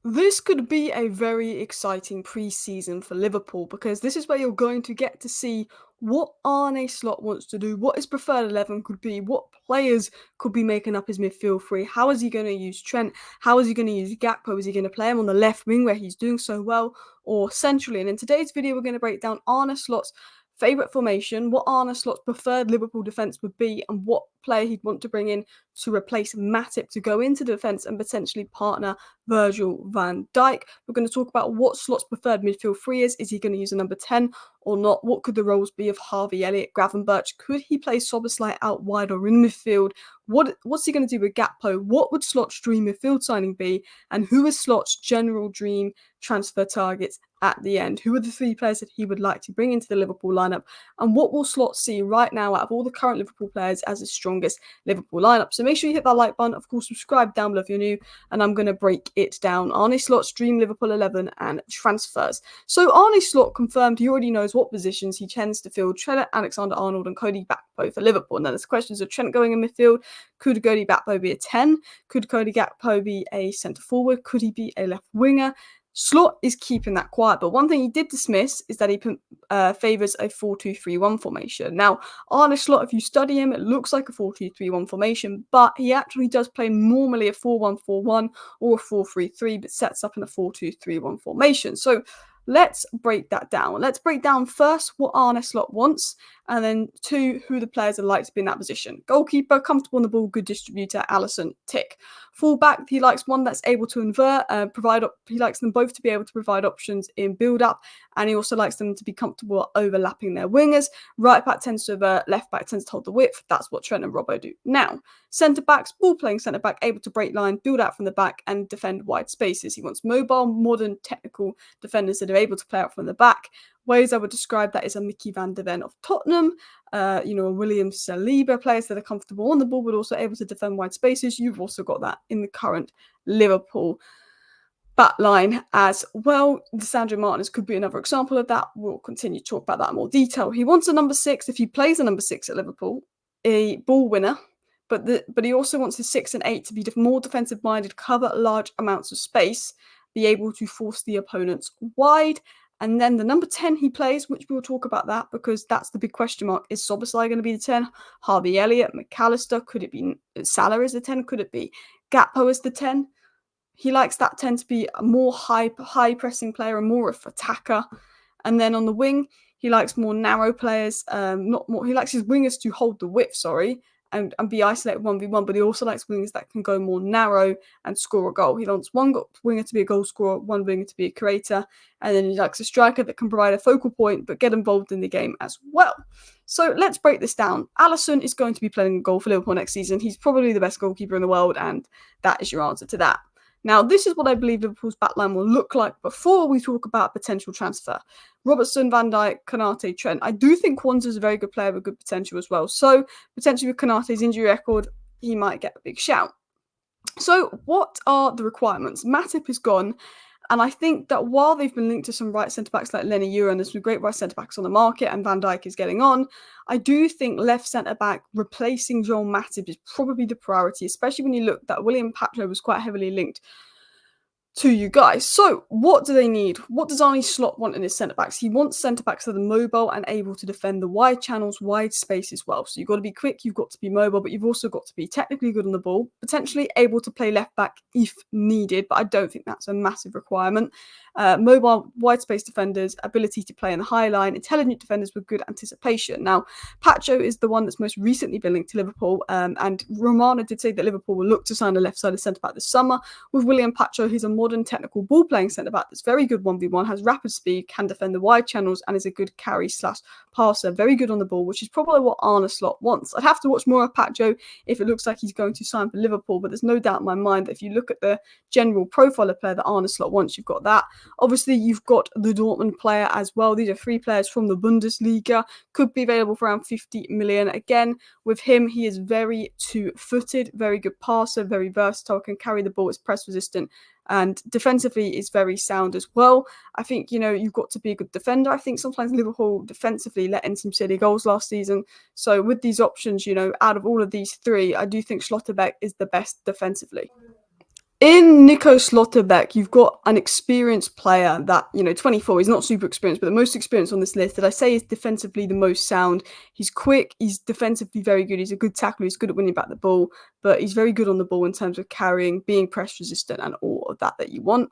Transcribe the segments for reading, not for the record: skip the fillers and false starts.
This could be a very exciting pre-season for Liverpool because this is where you're going to get to see what Arne Slot wants to do, what his preferred 11 could be, what players could be making up his midfield three, how is he going to use Trent, how is he going to use Gakpo, is he going to play him on the left wing where he's doing so well, or centrally. And in today's video, we're going to break down Arne Slot's favourite formation, what Arne Slot's preferred Liverpool defence would be, and what player he'd want to bring in to replace Matip to go into the defence and potentially partner Virgil van Dijk. We're going to talk about what Slot's preferred midfield three is. Is he going to use a number 10 or not? What could the roles be of Harvey Elliott, Gravenberch? Could he play Szoboszlai out wide or in midfield? What's he going to do with Gakpo? What would Slot's dream midfield signing be? And who is Slot's general dream transfer targets at the end? Who are the three players that he would like to bring into the Liverpool lineup? And what will Slot see right now out of all the current Liverpool players as his strongest Liverpool lineup? So make sure you hit that like button. Of course, subscribe down below if you're new. And I'm going to break it down. Arne Slot's dream Liverpool 11 and transfers. So Arne Slot confirmed he already knows what positions he tends to field Trent Alexander-Arnold and Cody Gakpo for Liverpool. Now there's questions of Trent going in midfield. Could Cody Gakpo be a 10? Could Cody Gakpo be a centre forward? Could he be a left winger? Slot is keeping that quiet, but one thing he did dismiss is that he favours a 4-2-3-1 formation. Now, Arne Slot, if you study him, it looks like a 4-2-3-1 formation, but he actually does play normally a 4-1-4-1 or a 4-3-3, but sets up in a 4-2-3-1 formation. So let's break that down. Let's break down first what Arne Slot wants, and then two, who the players are like to be in that position. Goalkeeper, comfortable on the ball, good distributor, Alisson, tick. Fullback, he likes one that's able to invert, he likes them both to be able to provide options in build-up, and he also likes them to be comfortable overlapping their wingers. Right back tends to invert, left back tends to hold the width. That's what Trent and Robbo do. Now, centre-backs, ball-playing centre-back, able to break line, build out from the back, and defend wide spaces. He wants mobile, modern, technical defenders that are able to play out from the back. Ways I would describe that is a Mickey van der Ven of Tottenham, a William Saliba, players that are comfortable on the ball but also able to defend wide spaces. You've also got that in the current Liverpool back line as well. Sandro Martinez could be another example of that. We'll continue to talk about that in more detail. He wants a number 6, if he plays a number 6 at Liverpool, a ball winner, but he also wants his 6 and 8 to be more defensive-minded, cover large amounts of space, be able to force the opponents wide. And then the number 10 he plays, which we'll talk about that because that's the big question mark. Is Szoboszlai going to be the 10? Harvey Elliott, McAllister? Could it be Salah as the 10? Could it be Gakpo as the 10? He likes that 10 to be a more high pressing player and more of an attacker. And then on the wing, he likes more narrow players. He likes his wingers to hold the width, and be isolated 1v1, but he also likes wingers that can go more narrow and score a goal. He wants one winger to be a goal scorer, one winger to be a creator, and then he likes a striker that can provide a focal point but get involved in the game as well. So let's break this down. Alisson is going to be playing a goal for Liverpool next season. He's probably the best goalkeeper in the world, and that is your answer to that. Now, this is what I believe Liverpool's backline will look like before we talk about potential transfer. Robertson, Van Dijk, Konate, Trent. I do think Kwanzaa's a very good player with good potential as well. So, potentially with Konate's injury record, he might get a big shout. So, what are the requirements? Matip is gone. And I think that while they've been linked to some right centre-backs like Lenny Euro, and there's some great right centre-backs on the market, and Van Dijk is getting on, I do think left centre-back replacing Joel Matip is probably the priority, especially when you look that William Patro was quite heavily linked to you guys. So what do they need? What does Arne Slot want in his centre-backs? He wants centre-backs that are mobile and able to defend the wide channels, wide space as well. So you've got to be quick, you've got to be mobile, but you've also got to be technically good on the ball, potentially able to play left-back if needed, but I don't think that's a massive requirement. Mobile, wide space defenders, ability to play in the high line, intelligent defenders with good anticipation. Now, Pacho is the one that's most recently been linked to Liverpool, and Romano did say that Liverpool will look to sign a left-sided centre-back this summer. With William Pacho, he's a modern technical ball-playing centre-back that's very good 1v1, has rapid speed, can defend the wide channels, and is a good carry/passer, very good on the ball, which is probably what Arne Slot wants. I'd have to watch more of Pacho if it looks like he's going to sign for Liverpool, but there's no doubt in my mind that if you look at the general profile of player that Arne Slot wants, you've got that. Obviously, you've got the Dortmund player as well. These are 3 players from the Bundesliga. Could be available for around 50 million. Again, with him, he is very two-footed, very good passer, very versatile, can carry the ball, is press resistant, and defensively is very sound as well. I think, you've got to be a good defender. I think sometimes Liverpool defensively let in some silly goals last season. So with these options, out of all of these 3, I do think Schlotterbeck is the best defensively. In Nico Slotterbeck, you've got an experienced player that, 24, he's not super experienced, but the most experienced on this list that I say is defensively the most sound. He's quick, he's defensively very good, he's a good tackler, he's good at winning back the ball, but he's very good on the ball in terms of carrying, being press resistant, and all of that you want.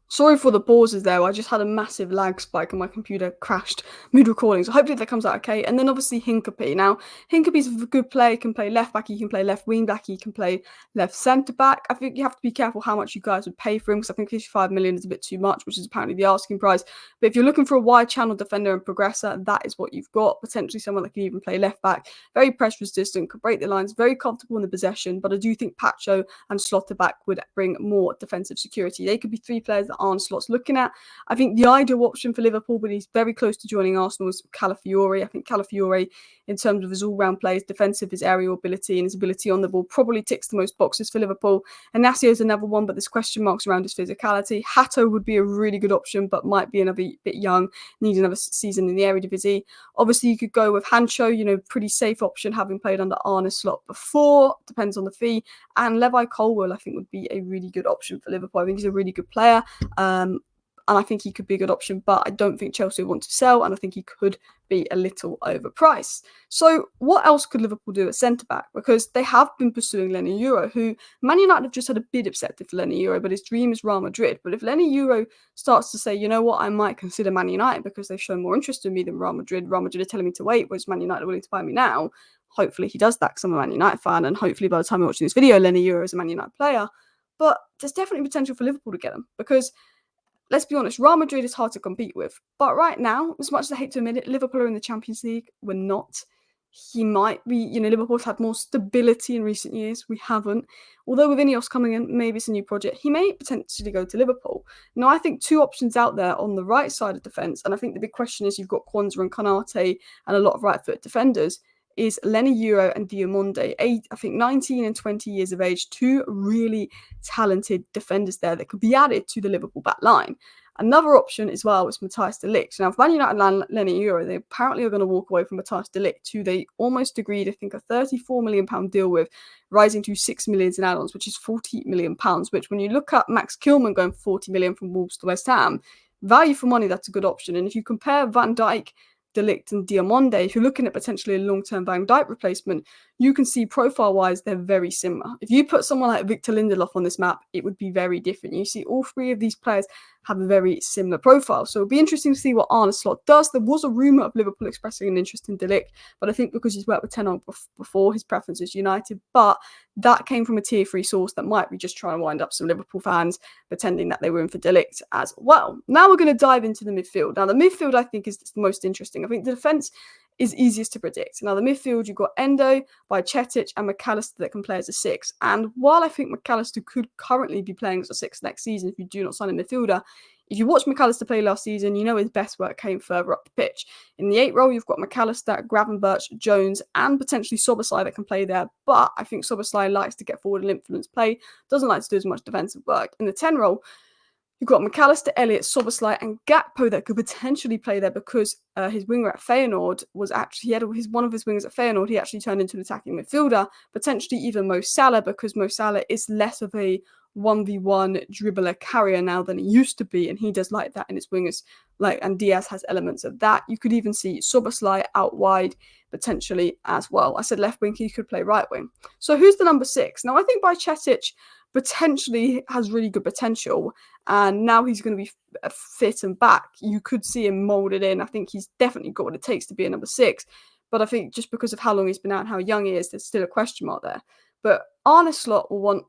Sorry for the pauses there. I just had a massive lag spike and my computer crashed mid-recording. So hopefully that comes out okay. And then obviously Hincapie. Now, Hincapie's a good player. He can play left back. He can play left wing back. He can play left centre back. I think you have to be careful how much you guys would pay for him because I think 55 million is a bit too much, which is apparently the asking price. But if you're looking for a wide channel defender and progressor, that is what you've got. Potentially someone that can even play left back. Very press resistant, could break the lines, very comfortable in the possession. But I do think Pacho and Slotterback would bring more defensive security. They could be three players that Arne Slot's looking at. I think the ideal option for Liverpool, but he's very close to joining Arsenal, is Calafiore. I think Calafiore, in terms of his all-round play, his defensive, his aerial ability, and his ability on the ball, probably ticks the most boxes for Liverpool. Inacio is another one, but there's question marks around his physicality. Hato would be a really good option, but might be another bit young, needs another season in the Eredivisie. Obviously, you could go with Hancho, pretty safe option, having played under Arne Slot before, depends on the fee. And Levi Colwill, I think, would be a really good option for Liverpool. I think he's a really good player. And I think he could be a good option, but I don't think Chelsea would want to sell, and I think he could be a little overpriced. So what else could Liverpool do at centre-back? Because they have been pursuing Lenny Euro, who Man United have just had a bid accepted for Lenny Euro, but his dream is Real Madrid. But if Lenny Euro starts to say, you know what, I might consider Man United because they've shown more interest in me than Real Madrid are telling me to wait, whereas Man United are willing to buy me now, hopefully he does that because I'm a Man United fan, and hopefully by the time you're watching this video, Lenny Euro is a Man United player. But there's definitely potential for Liverpool to get him because, let's be honest, Real Madrid is hard to compete with. But right now, as much as I hate to admit it, Liverpool are in the Champions League. We're not. He might be, Liverpool's had more stability in recent years. We haven't. Although with Ineos coming in, maybe it's a new project. He may potentially go to Liverpool. Now, I think two options out there on the right side of defence, and I think the big question is you've got Kwanzaa and Konate and a lot of right-foot defenders, is Lenny Euro and Diamonde, I think 19 and 20 years of age, two really talented defenders there that could be added to the Liverpool back line. Another option as well is Matthijs de Ligt. Now, if Man United land Lenny Euro, they apparently are going to walk away from Matthijs de Ligt, who they almost agreed, I think, a £34 million deal with, rising to £6 million in add-ons, which is £40 million, which when you look at Max Kilman going for £40 million from Wolves to West Ham, value for money, that's a good option. And if you compare Van Dijk, De Ligt and Diamonde, if you're looking at potentially a long-term Van Dijk replacement, you can see profile-wise they're very similar. If you put someone like Victor Lindelof on this map, it would be very different. You see all three of these players have a very similar profile. So it'll be interesting to see what Arne Slot does. There was a rumour of Liverpool expressing an interest in De Ligt, but I think because he's worked with Ten Hag before, his preference is United. But that came from a tier 3 source that might be just trying to wind up some Liverpool fans, pretending that they were in for De Ligt as well. Now we're going to dive into the midfield. Now the midfield I think is the most interesting. I think the defence is easiest to predict. Now, the midfield, you've got Endo, Bajcetic, and McAllister that can play as a 6. And while I think McAllister could currently be playing as a 6 next season if you do not sign a midfielder, if you watch McAllister play last season, you know his best work came further up the pitch. In the 8 role, you've got McAllister, Gravenberch, Jones, and potentially Szoboszlai that can play there. But I think Szoboszlai likes to get forward and influence play, doesn't like to do as much defensive work. In the 10 role, you've got McAllister, Elliott, Szoboszlai, and Gakpo that could potentially play there because his winger at Feyenoord was actually, he had one of his wingers at Feyenoord, he actually turned into an attacking midfielder, potentially even Mo Salah, because Mo Salah is less of a 1v1 dribbler carrier now than he used to be, and he does like that in his wingers, and Diaz has elements of that. You could even see Szoboszlai out wide potentially as well. I said left wing, he could play right wing. So who's the number 6? Now I think Bajcetic potentially has really good potential, and now he's going to be fit and back, you could see him moulded in. I think he's definitely got what it takes to be a number 6, but I think just because of how long he's been out and how young he is, there's still a question mark there. But Arne Slot will want,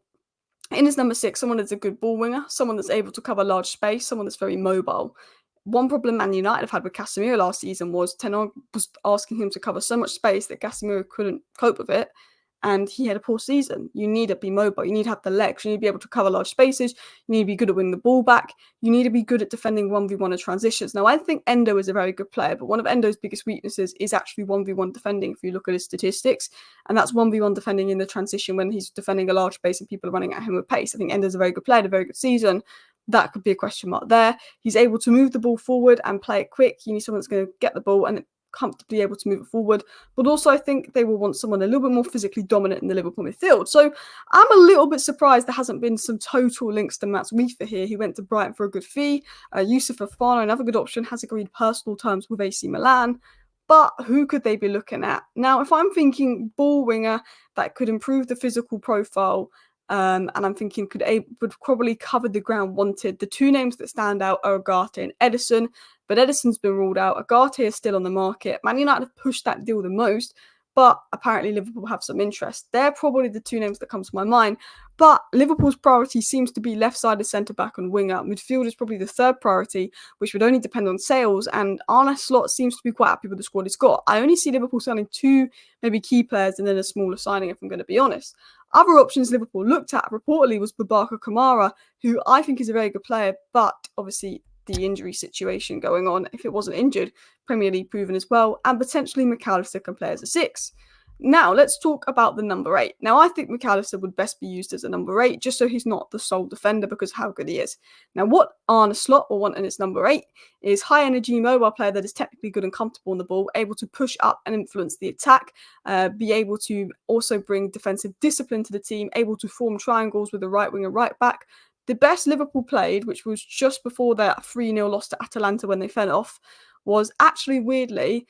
in his number 6, someone that's a good ball winger, someone that's able to cover large space, someone that's very mobile. One problem Man United have had with Casemiro last season was Ten Hag was asking him to cover so much space that Casemiro couldn't cope with it, and he had a poor season. You need to be mobile. You need to have the legs. You need to be able to cover large spaces. You need to be good at winning the ball back. You need to be good at defending 1v1 and transitions. Now, I think Endo is a very good player, but one of Endo's biggest weaknesses is actually 1v1 defending if you look at his statistics, and that's 1v1 defending in the transition when he's defending a large space and people are running at him with pace. I think Endo's a very good player, a very good season. That could be a question mark there. He's able to move the ball forward and play it quick. You need someone that's going to get the ball and comfortably able to move it forward. But also I think they will want someone a little bit more physically dominant in the Liverpool midfield. So I'm a little bit surprised there hasn't been some total links to Mats Wiefer here. He went to Brighton for a good fee. Yusuf Fofana, another good option, has agreed personal terms with AC Milan. But who could they be looking at? Now, if I'm thinking ball winger that could improve the physical profile, and I'm thinking would probably cover the ground wanted, the two names that stand out are Agate and Edison. But Edison's been ruled out. Agate is still on the market. Man United have pushed that deal the most, but apparently Liverpool have some interest. They're probably the two names that come to my mind. But Liverpool's priority seems to be left-sided centre-back and winger. Midfield is probably the third priority, which would only depend on sales. And Arne Slot seems to be quite happy with the squad he's got. I only see Liverpool signing two maybe key players and then a smaller signing, if I'm going to be honest. Other options Liverpool looked at reportedly was Boubacar Kamara, who I think is a very good player, but obviously the injury situation going on. If it wasn't injured, Premier League proven as well, and potentially McAllister can play as a 6. Now, let's talk about the number 8. Now, I think McAllister would best be used as a number 8, just so he's not the sole defender because of how good he is. Now, what Arne Slot will want in his number 8 is high-energy mobile player that is technically good and comfortable on the ball, able to push up and influence the attack, be able to also bring defensive discipline to the team, able to form triangles with the right wing and right back. The best Liverpool played, which was just before their 3-0 loss to Atalanta when they fell off, was actually, weirdly,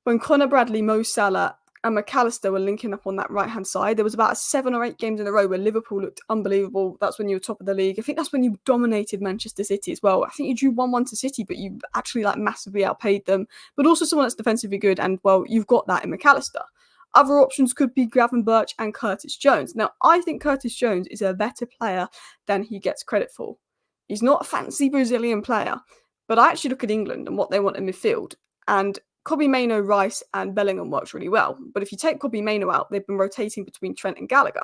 when Conor Bradley, Mo Salah and McAllister were linking up on that right-hand side. There was about 7 or 8 games in a row where Liverpool looked unbelievable. That's when you were top of the league. I think that's when you dominated Manchester City as well. I think you drew 1-1 to City, but you actually massively outpaid them. But also someone that's defensively good, and, well, you've got that in McAllister. Other options could be Gravenberch and Curtis Jones. Now, I think Curtis Jones is a better player than he gets credit for. He's not a fancy Brazilian player, but I actually look at England and what they want in midfield. And Kobbie Mainoo, Rice and Bellingham works really well. But if you take Kobbie Mainoo out, they've been rotating between Trent and Gallagher.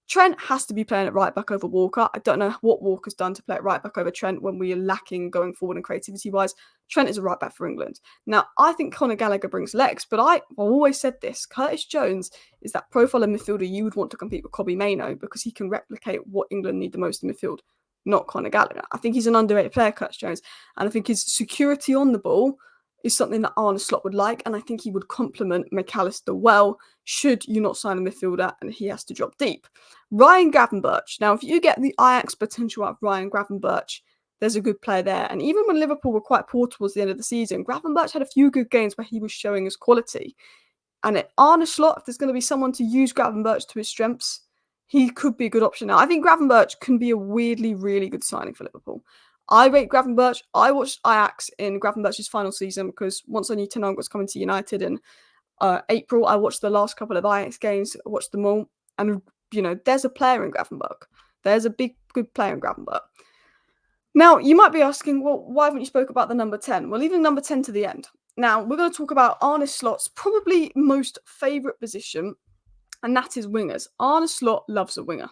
Trent has to be playing at right back over Walker. I don't know what Walker's done to play at right back over Trent when we are lacking going forward and creativity-wise. Trent is a right back for England. Now, I think Conor Gallagher brings legs, but I've always said this. Curtis Jones is that profile of midfielder you would want to compete with Kobbie Mainoo because he can replicate what England need the most in midfield, not Conor Gallagher. I think he's an underrated player, Curtis Jones, and I think his security on the ball is something that Arne Slot would like, and I think he would complement McAllister well should you not sign a midfielder and he has to drop deep. Ryan Gravenberch. Now, if you get the Ajax potential out of Ryan Gravenberch, there's a good player there. And even when Liverpool were quite poor towards the end of the season, Gravenberch had a few good games where he was showing his quality. And at Arne Slot, if there's going to be someone to use Gravenberch to his strengths, he could be a good option. Now, I think Gravenberch can be a weirdly, really good signing for Liverpool. I rate Gravenberch. I watched Ajax in Gravenberch's final season because once I knew Ten Hag was coming to United in April, I watched the last couple of Ajax games, watched them all, and, there's a player in Gravenberch. There's a big, good player in Gravenberch. Now, you might be asking, well, why haven't you spoke about the number 10? Well, leaving number 10 to the end. Now, we're going to talk about Arne Slot's probably most favourite position, and that is wingers. Arne Slot loves a winger.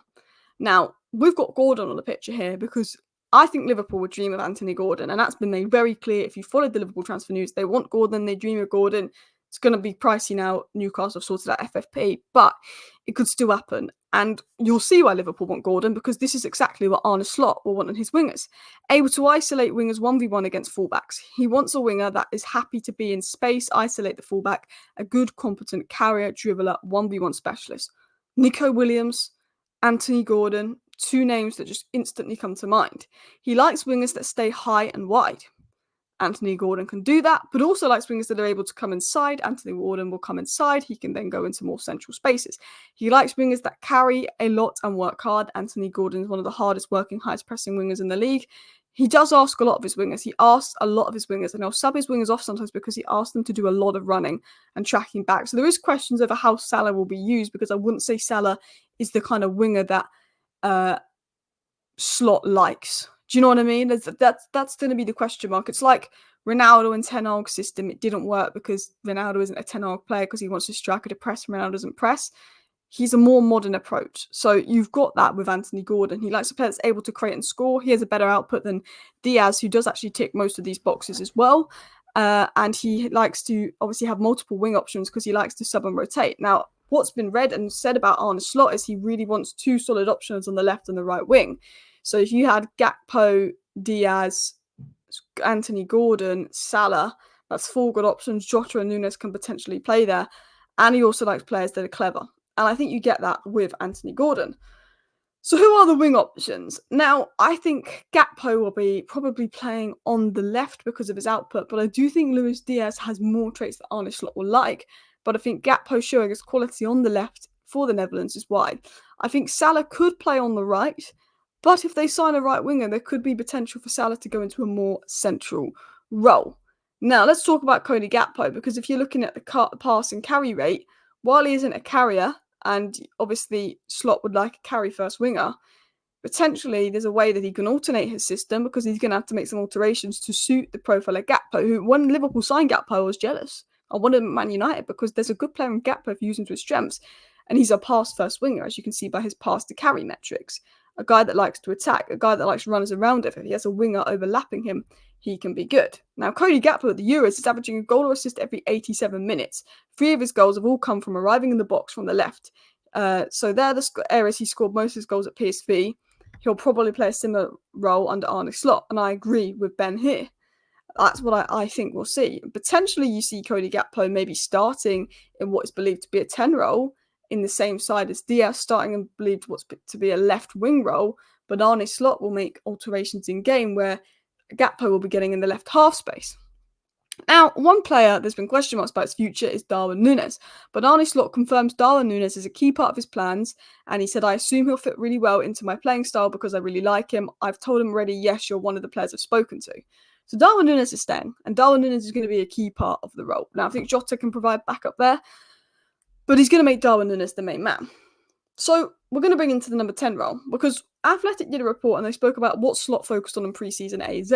Now, we've got Gordon on the picture here because I think Liverpool would dream of Anthony Gordon, and that's been made very clear. If you followed the Liverpool transfer news, they want Gordon, they dream of Gordon. It's going to be pricey now. Newcastle have sorted out FFP, but it could still happen. And you'll see why Liverpool want Gordon, because this is exactly what Arne Slot will want in his wingers. Able to isolate wingers 1v1 against fullbacks. He wants a winger that is happy to be in space, isolate the fullback, a good, competent carrier, dribbler, 1v1 specialist. Nico Williams, Anthony Gordon, two names that just instantly come to mind. He likes wingers that stay high and wide. Anthony Gordon can do that, but also likes wingers that are able to come inside. Anthony Gordon will come inside. He can then go into more central spaces. He likes wingers that carry a lot and work hard. Anthony Gordon is one of the hardest working, highest pressing wingers in the league. He does ask a lot of his wingers. He asks a lot of his wingers, and he'll sub his wingers off sometimes because he asks them to do a lot of running and tracking back. So there is questions over how Salah will be used, because I wouldn't say Salah is the kind of winger that Slot likes. Do you know what I mean? That's going to be the question mark. It's like Ronaldo and Ten Hag's system. It didn't work because Ronaldo isn't a Ten Hag player because he wants his striker to press and Ronaldo doesn't press. He's a more modern approach. So you've got that with Anthony Gordon. He likes a player that's able to create and score. He has a better output than Diaz, who does actually tick most of these boxes as well. And he likes to obviously have multiple wing options because he likes to sub and rotate. Now, what's been read and said about Arne Slot is he really wants two solid options on the left and the right wing. So if you had Gakpo, Diaz, Anthony Gordon, Salah, That's 4 good options. Jota and Nunes can potentially play there. And he also likes players that are clever. And I think you get that with Anthony Gordon. So who are the wing options? Now, I think Gakpo will be probably playing on the left because of his output, but I do think Luis Diaz has more traits that Arne Slot will like. But I think Gakpo showing his quality on the left for the Netherlands is why. I think Salah could play on the right, but if they sign a right winger, there could be potential for Salah to go into a more central role. Now, let's talk about Cody Gakpo, because if you're looking at the pass and carry rate, while he isn't a carrier, and obviously Slot would like a carry first winger, potentially there's a way that he can alternate his system, because he's going to have to make some alterations to suit the profile of Gakpo, who, when Liverpool signed Gakpo, I was jealous. I wanted him at Man United because there's a good player in Gakpo if you use him to his strengths, and he's a pass first winger, as you can see by his pass to carry metrics. A guy that likes to attack, a guy that likes runners around him. If he has a winger overlapping him, he can be good. Now, Cody Gakpo at the Euros is averaging a goal or assist every 87 minutes. 3 of his goals have all come from arriving in the box from the left. So they're the areas he scored most of his goals at PSV. He'll probably play a similar role under Arne Slot, and I agree with Ben here. That's what I think we'll see. Potentially, you see Cody Gakpo maybe starting in what is believed to be a 10 role in the same side as Diaz, starting and believed what's to be a left wing role, but Arne Slot will make alterations in game where Gakpo will be getting in the left half space. Now, one player there's been question marks about his future is Darwin Núñez, but Arne Slot confirms Darwin Núñez is a key part of his plans, and he said, I assume he'll fit really well into my playing style because I really like him. I've told him already, yes, you're one of the players I've spoken to. So Darwin Núñez is staying, and Darwin Núñez is going to be a key part of the role. Now, I think Jota can provide backup there, but he's going to make Darwin Núñez the main man. So we're going to bring into the number 10 role, because Athletic did a report and they spoke about what Slot focused on in pre-season at AZ,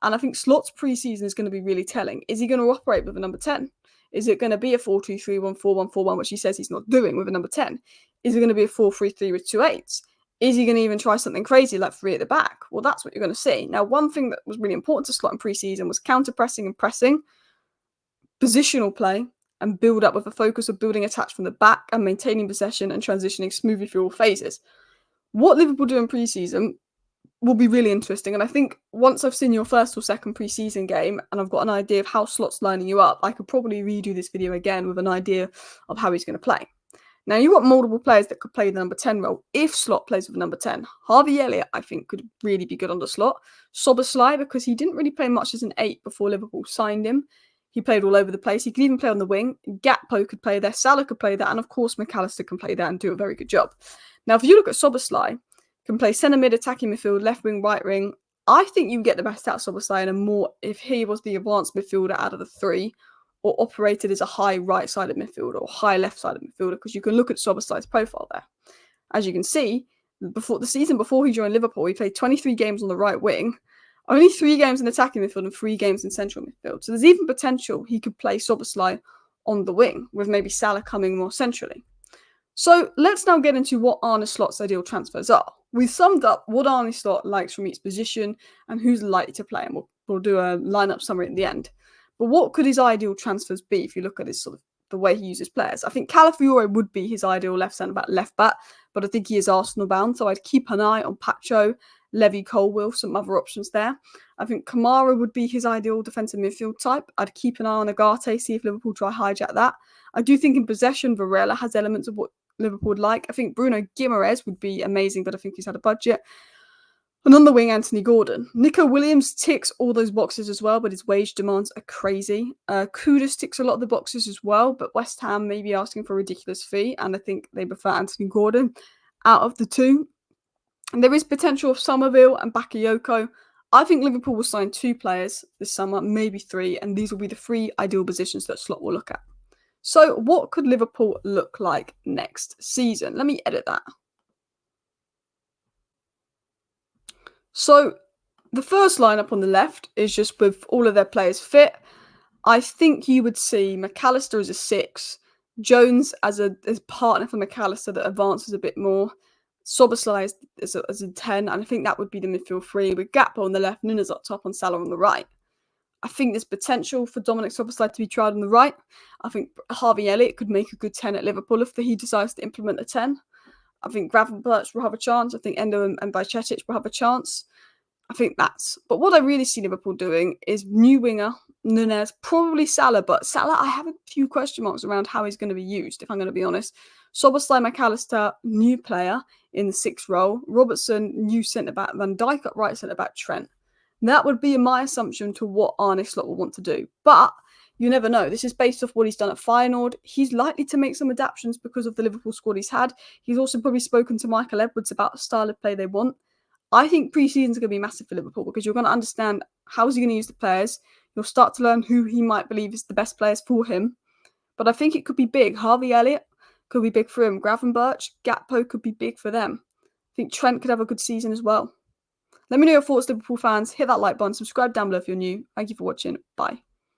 and I think Slot's pre-season is going to be really telling. Is he going to operate with a number 10? Is it going to be a 4-2-3-1, 4-1-4-1, which he says he's not doing with a number 10? Is it going to be a 4-3-3 with 2 8s? Is he going to even try something crazy like 3 at the back? Well, that's what you're going to see. Now, one thing that was really important to Slot in pre-season was counter-pressing and pressing, positional play, and build up with a focus of building attacks from the back and maintaining possession and transitioning smoothly through all phases. What Liverpool do in pre-season will be really interesting, and I think once I've seen your first or second pre-season game and I've got an idea of how Slot's lining you up, I could probably redo this video again with an idea of how he's going to play. Now, you've got multiple players that could play the number 10 role if Slot plays with number 10. Harvey Elliott, I think, could really be good under Slot. Szoboszlai, because he didn't really play much as an 8 before Liverpool signed him. He played all over the place. He could even play on the wing. Gakpo could play there. Salah could play that. And of course, McAllister can play that and do a very good job. Now, if you look at Szoboszlai, can play centre mid, attacking midfield, left wing, right wing. I think you get the best out of Szoboszlai and more if he was the advanced midfielder out of the 3 or operated as a high right-sided midfielder or high left-sided midfielder, because you can look at Szoboszlai's profile there. As you can see, before he joined Liverpool, he played 23 games on the right wing, only 3 games in attacking midfield and 3 games in central midfield. So there's even potential he could play Szoboszlai on the wing, with maybe Salah coming more centrally. So let's now get into what Arne Slot's ideal transfers are. We've summed up what Arne Slot likes from each position and who's likely to play, and we'll do a lineup summary at the end. But what could his ideal transfers be if you look at his sort of the way he uses players? I think Calafiore would be his ideal left centre back, but I think he is Arsenal bound, so I'd keep an eye on Pacho, Levy, Colwill, some other options there. I think Kamara would be his ideal defensive midfield type. I'd keep an eye on Agate, see if Liverpool try hijack that. I do think in possession, Varela has elements of what Liverpool would like. I think Bruno Guimaraes would be amazing, but I think he's had a budget. And on the wing, Anthony Gordon. Nico Williams ticks all those boxes as well, but his wage demands are crazy. Kudus ticks a lot of the boxes as well, but West Ham may be asking for a ridiculous fee, and I think they prefer Anthony Gordon out of the 2. And there is potential of Somerville and Bakayoko. I think Liverpool will sign 2 players this summer, maybe 3, and these will be the 3 ideal positions that Slot will look at. So what could Liverpool look like next season? Let me edit that. So the first lineup on the left is just with all of their players fit. I think you would see McAllister as a 6, Jones as a partner for McAllister that advances a bit more, Szoboszlai as a 10, and I think that would be the midfield 3 with Gakpo on the left, Núñez up top, and Salah on the right. I think there's potential for Dominic Szoboszlai to be tried on the right. I think Harvey Elliott could make a good 10 at Liverpool if he decides to implement a 10. I think Gravenberch will have a chance. I think Endo and Bajcetic will have a chance. I think but what I really see Liverpool doing is new winger, Nunez, probably Salah, but Salah, I have a few question marks around how he's going to be used, if I'm going to be honest. Szoboszlai, McAllister, new player in the 6th role. Robertson, new centre-back. Van Dijk at right centre-back. Trent. That would be my assumption to what Arne Slot will want to do. But you never know. This is based off what he's done at Feyenoord. He's likely to make some adaptations because of the Liverpool squad he's had. He's also probably spoken to Michael Edwards about the style of play they want. I think pre-season is going to be massive for Liverpool because you're going to understand how is he going to use the players. You'll start to learn who he might believe is the best players for him. But I think it could be big. Harvey Elliott could be big for him. Gravenberch, Gakpo could be big for them. I think Trent could have a good season as well. Let me know your thoughts, Liverpool fans. Hit that like button. Subscribe down below if you're new. Thank you for watching. Bye.